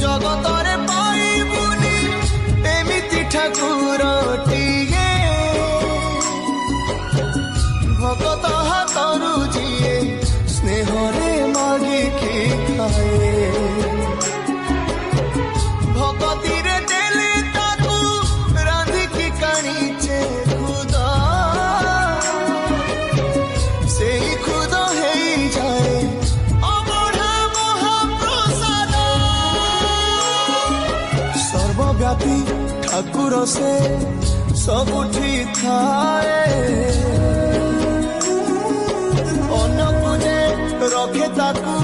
ଜଗତରେ ପାଇବୁନି ଏମିତି ଠାକୁରଟିଏ ଭଗତ ହାତରୁ ଯିଏ ସ୍ନେହରେ ମାଗିକି ଖାଏ ଭଗତିରେ ଦେଲେ ତାକୁ ରାନ୍ଧିକି କାଣିଛେ ଖୁଦ ସେଇ ଖୁଦ ହେଇଯାଏ ଅବଢା ମହାପ୍ରସାଦ ସର୍ବବ୍ୟାପୀ ଠାକୁର ସେ ସବୁଠି ଥାଏ ଅନ୍ନକୁ ଯେ ରଖେ ତାକୁ